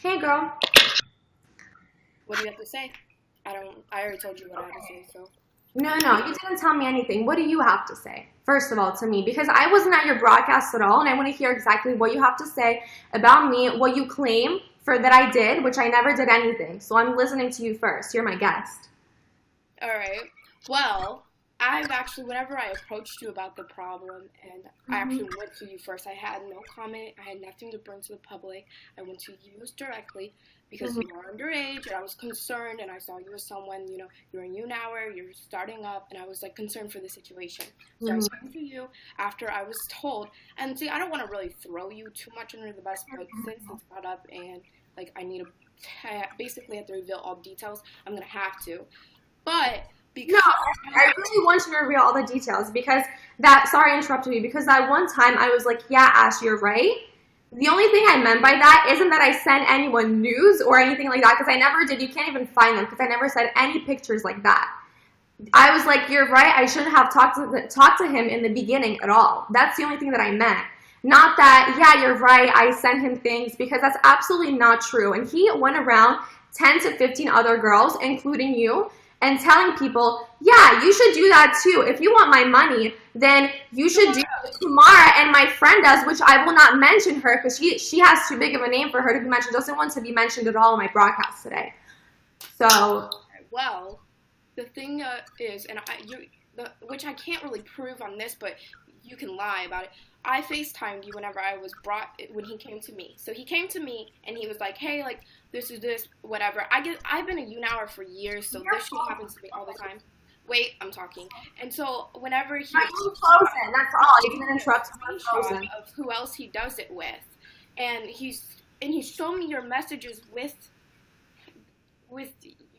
Hey, girl. What do you have to say? I already told you what I had to say, so. No, you didn't tell me anything. What do you have to say, first of all, to me? Because I wasn't at your broadcast at all, and I want to hear exactly what you have to say about me, what you claim for that I did, which I never did anything. So I'm listening to you first. You're my guest. All right. Well, I've actually, whenever I approached you about the problem, and I actually went to you first, I had no comment. I had nothing to bring to the public. I went to you directly because you are underage, and I was concerned, and I saw you as someone, you know, you're a YouNower, you're starting up, and I was, like, concerned for the situation. So I came to you after I was told, and see, I don't want to really throw you too much under the bus, but since it's brought up, and, like, I need to, basically have to reveal all details, I'm going to have to. But because I really want you to reveal all the details because sorry I interrupted you, because that one time I was like, yeah, Ash, you're right. The only thing I meant by that isn't that I sent anyone news or anything like that, because I never did. You can't even find them because I never sent any pictures like that. I was like, you're right, I shouldn't have talked to him in the beginning at all. That's the only thing that I meant. Not that, yeah, you're right, I sent him things, because that's absolutely not true. And he went around 10 to 15 other girls, including you, and telling people, yeah, you should do that too. If you want my money, then you should do what Tamara and my friend does, which I will not mention her because she has too big of a name for her to be mentioned. Doesn't want to be mentioned at all in my broadcast today. So, well, the thing is, and which I can't really prove on this, but you can lie about it. I FaceTimed you whenever when he came to me. So he came to me and he was like, hey, like, this is this, whatever. I've been a YouNower for years, so this shit happens to me all the time. Wait, I'm talking. And so whenever he that's all. You can interrupt me. Of who else he does it with. And he showed me your messages with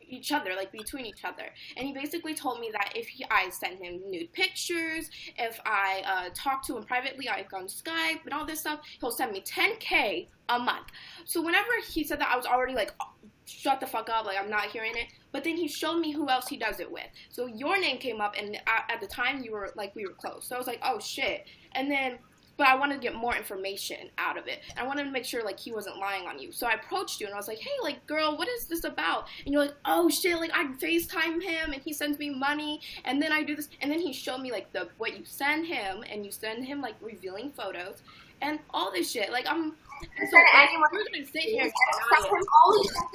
each other, like between each other, and he basically told me that if I sent him nude pictures, if I talked to him privately, like on Skype and all this stuff, he'll send me $10K a month. So whenever he said that, I was already like, oh, shut the fuck up, like I'm not hearing it. But then he showed me who else he does it with. So your name came up, and at the time you were like, we were close. So I was like, oh shit. And then but I wanted to get more information out of it. I wanted to make sure, like, he wasn't lying on you. So I approached you, and I was like, hey, like, girl, what is this about? And you're like, oh, shit, like, I FaceTime him, and he sends me money, and then I do this. And then he showed me, like, what you send him, and you send him, like, revealing photos, and all this shit. Like, so we're going to sit here and deny it,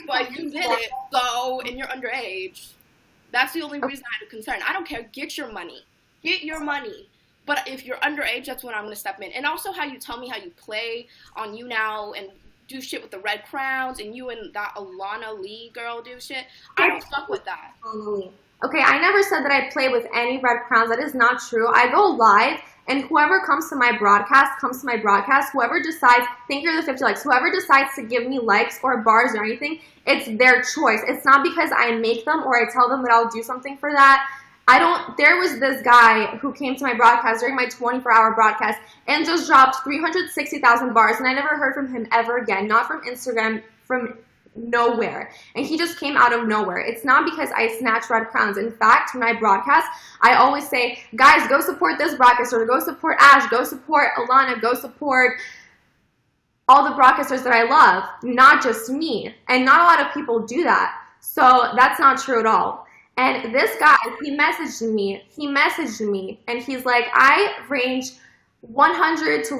but you did it, so, and you're underage. That's the only reason I had a concern. I don't care. Get your money. Get your money. But if you're underage, that's when I'm going to step in. And also how you tell me how you play on YouNow and do shit with the red crowns, and you and that Alana Lee girl do shit. I don't fuck with that. Okay, I never said that I play with any red crowns. That is not true. I go live, and whoever comes to my broadcast comes to my broadcast. Whoever decides, thank you for the 50 likes, whoever decides to give me likes or bars or anything, it's their choice. It's not because I make them or I tell them that I'll do something for that. There was this guy who came to my broadcast during my 24-hour broadcast and just dropped 360,000 bars, and I never heard from him ever again, not from Instagram, from nowhere. And he just came out of nowhere. It's not because I snatch red crowns. In fact, when I broadcast, I always say, guys, go support this broadcaster, go support Ash, go support Alana, go support all the broadcasters that I love, not just me. And not a lot of people do that. So that's not true at all. And this guy, he messaged me, and he's like, I range $100,000 to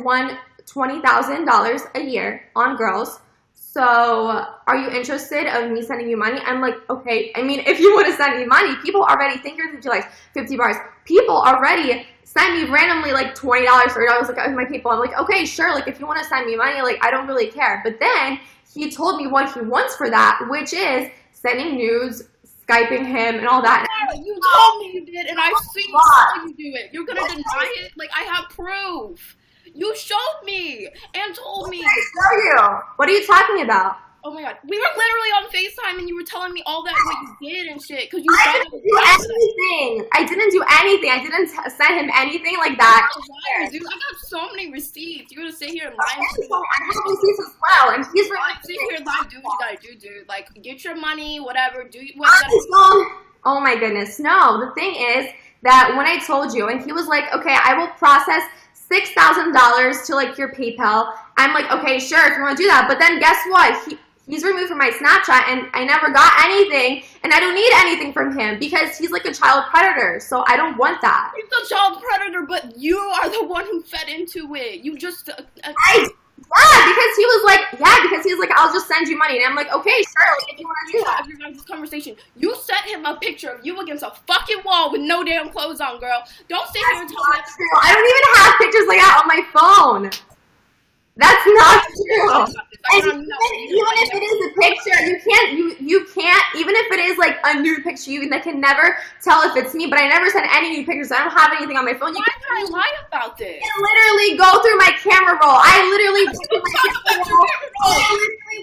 $120,000 a year on girls. So are you interested of me sending you money? I'm like, okay. I mean, if you want to send me money, people already think you're 50 likes, 50 bars. People already send me randomly like $20, $30 like my people. I'm like, okay, sure. Like if you want to send me money, like I don't really care. But then he told me what he wants for that, which is sending nudes, Skyping him and all that. Yeah, you told me you did, and I see you do it. You're gonna deny it? Like, I have proof. You showed me and told me. I show you. What are you talking about? Oh my god, we were literally on FaceTime, and you were telling me all that what you did and shit. Cause you I didn't do anything. I didn't do anything. I didn't send him anything like that. Liar, dude. I got so many receipts. You're gonna sit here and lie. I have receipts as well, and he's really sit here and lie. Do what you gotta do, dude. Like, get your money, whatever. Do what you gotta do. Oh my goodness, no. The thing is that when I told you, and he was like, okay, I will process $6,000 to like your PayPal. I'm like, okay, sure, if you want to do that. But then guess what? he's removed from my Snapchat, and I never got anything, and I don't need anything from him because he's like a child predator, so I don't want that. He's a child predator, but you are the one who fed into it. You just... because he was like, I'll just send you money. And I'm like, okay, sure, like, if you want to do that. This conversation. You sent him a picture of you against a fucking wall with no damn clothes on, girl. Don't sit here and tell me that's true. I don't even have pictures like that on my phone. That's not true. And even if it is a picture, you can't, even if it is like a nude picture, you can never tell if it's me, but I never sent any nude pictures. I don't have anything on my phone. Why did I lie about this? I literally go through my camera roll. I literally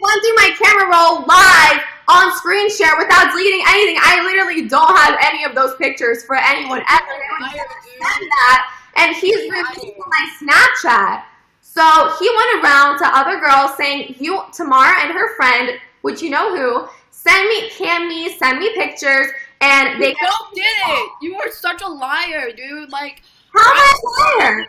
went through my camera roll live on screen share without deleting anything. I literally don't have any of those pictures for anyone ever. Send that, and he's removed my Snapchat. So he went around to other girls saying, Tamara and her friend, which you know who, send me pictures, and they both did it. You were such a liar, dude. Like, how am I a liar?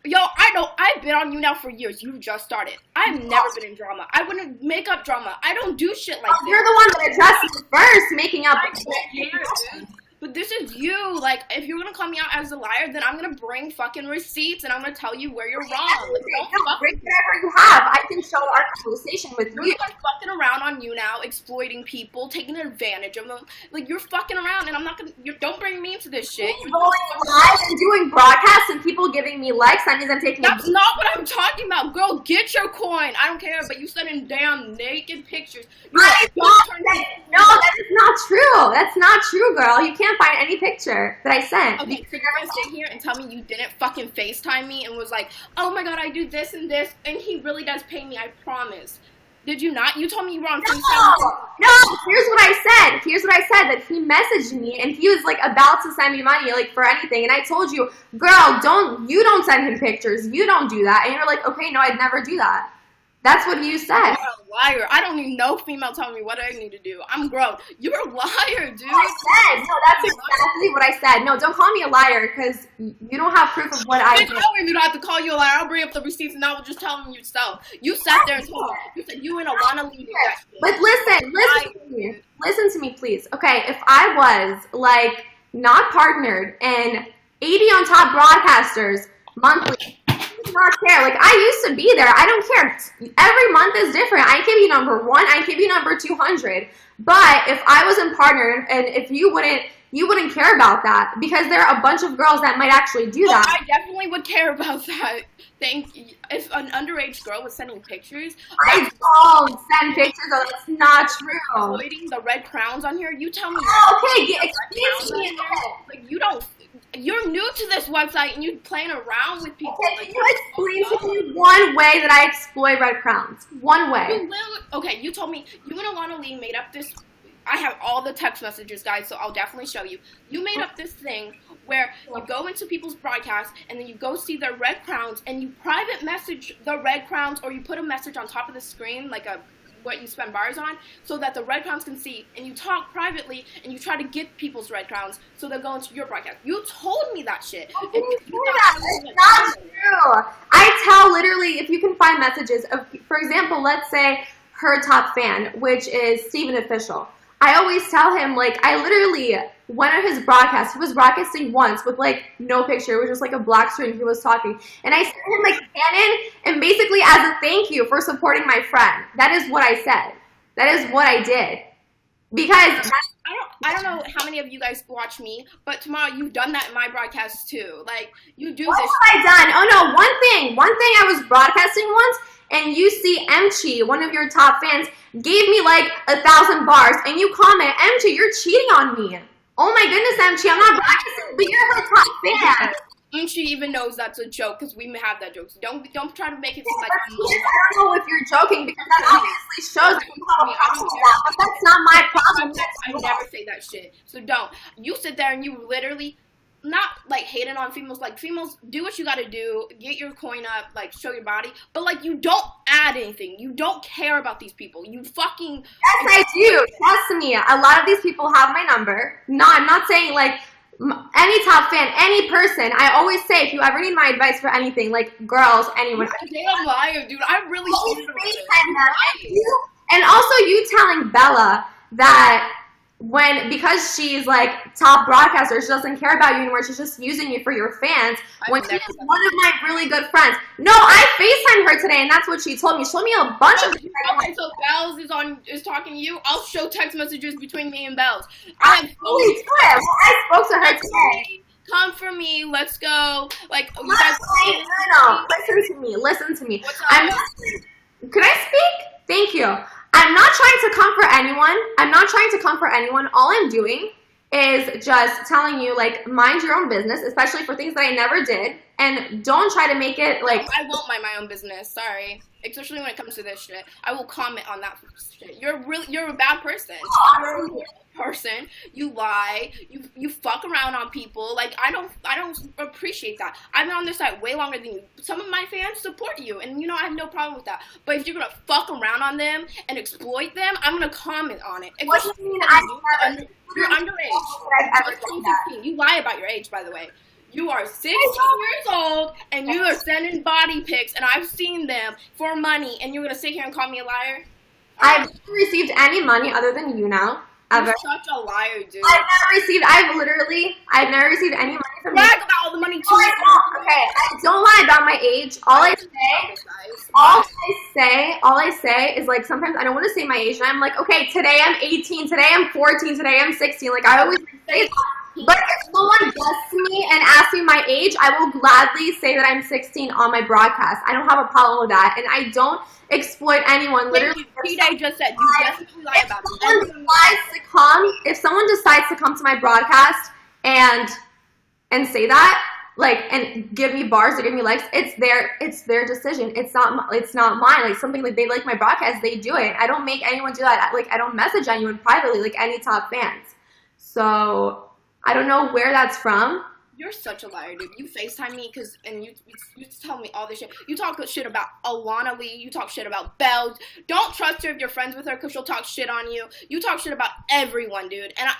Yo, I know. I've been on YouNow for years. You just started. I've never been in drama. I wouldn't make up drama. I don't do shit like this. You're the one that addressed it first, making up. I don't care, dude. But this is you. Like, if you're gonna call me out as a liar, then I'm gonna bring fucking receipts and I'm gonna tell you where you're wrong. Like, bring whatever you have. I can show our conversation with you. You're fucking around on YouNow, exploiting people, taking advantage of them. Like, you're fucking around, and I'm not gonna. Don't bring me into this shit. Going live and doing broadcasts and people giving me likes. That means I'm taking. That's not what I'm talking about, girl. Get your coin. I don't care. But you sending damn naked pictures. No, that is not true. That's not true, girl. You can't find any picture that I sent. Okay, so you're gonna sit here and tell me you didn't fucking FaceTime me and was like, oh my god, I do this and this, and he really does pay me, I promise. Did you not? You told me you were on FaceTime. No, here's what I said, that he messaged me and he was like about to send me money, like for anything, and I told you, girl, you don't send him pictures, you don't do that, and you're like, okay, no, I'd never do that. That's what you said. You're a liar. I don't need no female telling me what I need to do. I'm grown. You're a liar, dude. I said. No, that's exactly what I said. No, don't call me a liar because you don't have proof of what I did. I don't even have to call you a liar. I'll bring up the receipts and I will just tell them yourself. You sat there and told me. You said you and Alana leaving that shit. But listen to me, please. Okay, if I was like not partnered and 80 on top broadcasters monthly, not care. Like, I used to be there. I don't care. Every month is different. I give you number 1. I give you number 200. But if I wasn't partnered and if you wouldn't care about that, because there are a bunch of girls that might actually do that. I definitely would care about that. Thank you. If an underage girl was sending pictures, I don't send pictures. Though. That's not true. Avoiding the red crowns on here. You tell me. Okay, explain to me. Like, you don't. You're new to this website and you're playing around with people. Okay, can you explain to me one way that I exploit red crowns? One way. Okay, you told me you and Alana Lee made up this. I have all the text messages, guys, so I'll definitely show you. You made up this thing where you go into people's broadcasts and then you go see their red crowns and you private message the red crowns, or you put a message on top of the screen, like what you spend bars on, so that the red crowns can see, and you talk privately and you try to get people's red crowns so they'll go into your broadcast. You told me that shit. It's not true. I tell literally, if you can find messages of, for example, let's say her top fan, which is Steven Official. I always tell him, like, I literally went on his broadcast. He was broadcasting once with, like, no picture. It was just, like, a black screen. He was talking. And I sent him, like, canon, and basically as a thank you for supporting my friend. That is what I said. That is what I did. Because I don't know how many of you guys watch me, but Tamara, you've done that in my broadcast, too. Like, you do what this. What have I done? Oh, no, one thing I was broadcasting once, and you see Emchi, one of your top fans, gave me like 1,000 bars, and you comment, Emchi, you're cheating on me. Oh my goodness, Emchi, I'm not broadcasting, but you're her top fan. Emchi even knows that's a joke, because we have that joke. So don't try to make it seem like I don't know if you're joking, because that obviously shows that you have a problem with that, but that's not my problem. I never say that shit. So don't. You sit there and you literally not like hating on females, like females do what you gotta do, get your coin up, like show your body, but like you don't add anything, you don't care about these people, you fucking. Yes, I do, trust me, a lot of these people have my number. No, I'm not saying like any top fan, any person. I always say, if you ever need my advice for anything, like girls, anyone. You're a damn liar, dude. I really And also you telling Bella that because she's like top broadcaster, she doesn't care about you anymore. She's just using you for your fans. When she's one of my really good friends. No, I FaceTimed her today, and that's what she told me. She told me a bunch of. Okay, so Bells is talking to you. I'll show text messages between me and Bells. I spoke to her today. Come for me. Let's go. Like you guys. No. Listen to me. Could I speak? Thank you. I'm not trying to comfort anyone. All I'm doing is just telling you, like, mind your own business, especially for things that I never did, and don't try to make it like. I won't mind my own business. Sorry, especially when it comes to this shit. I will comment on that shit. You're a bad person. Person, you lie, you fuck around on people. Like I don't appreciate that. I've been on this side way longer than you. Some of my fans support you, and I have no problem with that. But if you're gonna fuck around on them and exploit them, I'm gonna comment on it. What do you mean? You're underage. You lie about your age, by the way. You are 16 years old, and you are sending body pics, and I've seen them for money, and you're gonna sit here and call me a liar? I've never received any money other than YouNow. You're such a liar, dude. I've never received any money from you. Brag about all the money too. Okay, don't lie about my age. All I say is, like, sometimes I don't want to say my age, and I'm like, okay, today I'm 18, today I'm 14, today I'm 16. Like, I always say, but if someone guesses me and asks me my age, I will gladly say that I'm 16 on my broadcast. I don't have a problem with that, and I don't exploit anyone. Literally, P-Day just said you definitely lie about it. If someone decides to come to my broadcast and say that, like, and give me bars or give me likes, it's their decision. It's not mine. Like, something like they like my broadcast, they do it. I don't make anyone do that. Like, I don't message anyone privately, like any top fans. So I don't know where that's from. You're such a liar, dude. You FaceTime me and you tell me all this shit. You talk shit about Alana Lee. You talk shit about Bells. Don't trust her if you're friends with her because she'll talk shit on you. You talk shit about everyone, dude. And I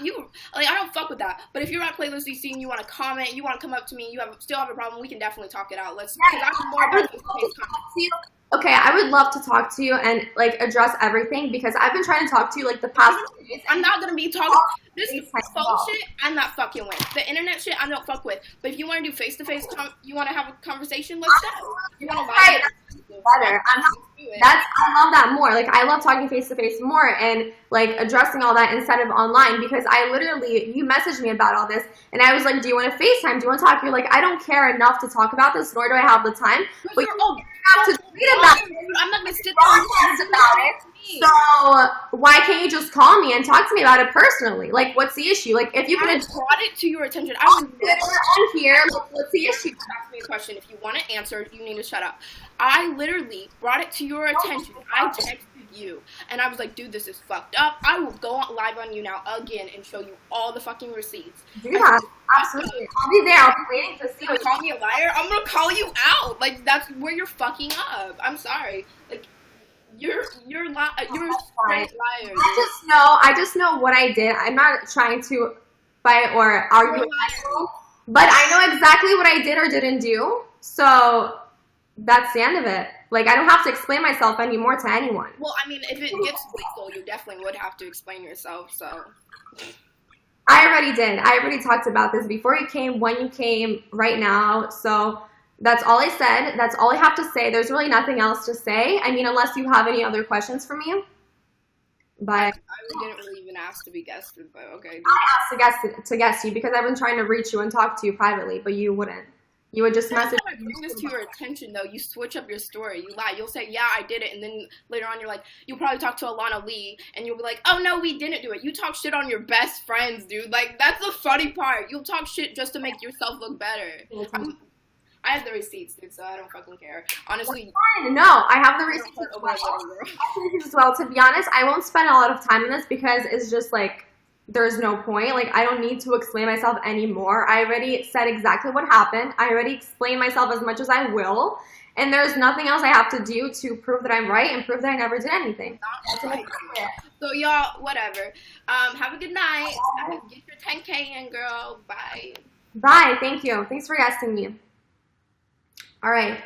don't fuck with that. But if you're at Playlist DC and you want to comment, you want to come up to me, still have a problem, we can definitely talk it out. Because I'm more about face-to-face comment. Okay, I would love to talk to you and, like, address everything because I've been trying to talk to you, like, the past 2 days. I'm not going to be talking. This phone shit, I'm not fucking with. The internet shit, I don't fuck with. But if you want to do face-to-face, you want to have a conversation, let's go. You want to lie? Better. I love that more. Like, I love talking face-to-face more and, like, addressing all that instead of online because you messaged me about all this and I was like, do you want to FaceTime? Do you want to talk? You're like, I don't care enough to talk about this, nor do I have the time. But you have to tweet about it. I'm not going to sit there about it. So why can't you just call me and talk to me about it personally? Like, what's the issue? Like, if you could have brought it to your attention, I would I'm here. What's the issue? Ask me a question. If you want to answer, you need to shut up. I literally brought it to your attention. I texted you, and I was like, dude, this is fucked up. I will go live on YouNow again and show you all the fucking receipts. Do that. Absolutely. I'll be there. I'll be waiting to see you. Call me a liar? I'm gonna call you out. Like, that's where you're fucking up. I'm sorry. Like, you're a straight liar. I just know what I did. I'm not trying to fight or argue with people, but I know exactly what I did or didn't do. So that's the end of it. Like, I don't have to explain myself anymore to anyone. Well, I mean, if it gets legal, you definitely would have to explain yourself. So I already did. I already talked about this before you came, when you came, right now. So that's all I said. That's all I have to say. There's really nothing else to say. I mean, unless you have any other questions for me. But I didn't really even ask to be guested, but okay. I asked to guest you because I've been trying to reach you and talk to you privately, but you wouldn't. You would just message. I bring this to your attention, though. You switch up your story. You lie. You'll say, yeah, I did it. And then later on, you're like, you'll probably talk to Alana Lee. And you'll be like, oh, no, we didn't do it. You talk shit on your best friends, dude. Like, that's the funny part. You'll talk shit just to make yourself look better. I have the receipts, dude, so I don't fucking care. Honestly. No, I have the receipts as well. To be honest, I won't spend a lot of time on this because it's just, like, there's no point. Like, I don't need to explain myself anymore. I already said exactly what happened. I already explained myself as much as I will. And there's nothing else I have to do to prove that I'm right and prove that I never did anything. So, y'all, whatever. Have a good night. Get your 10K in, girl. Bye. Bye. Thank you. Thanks for asking me. All right.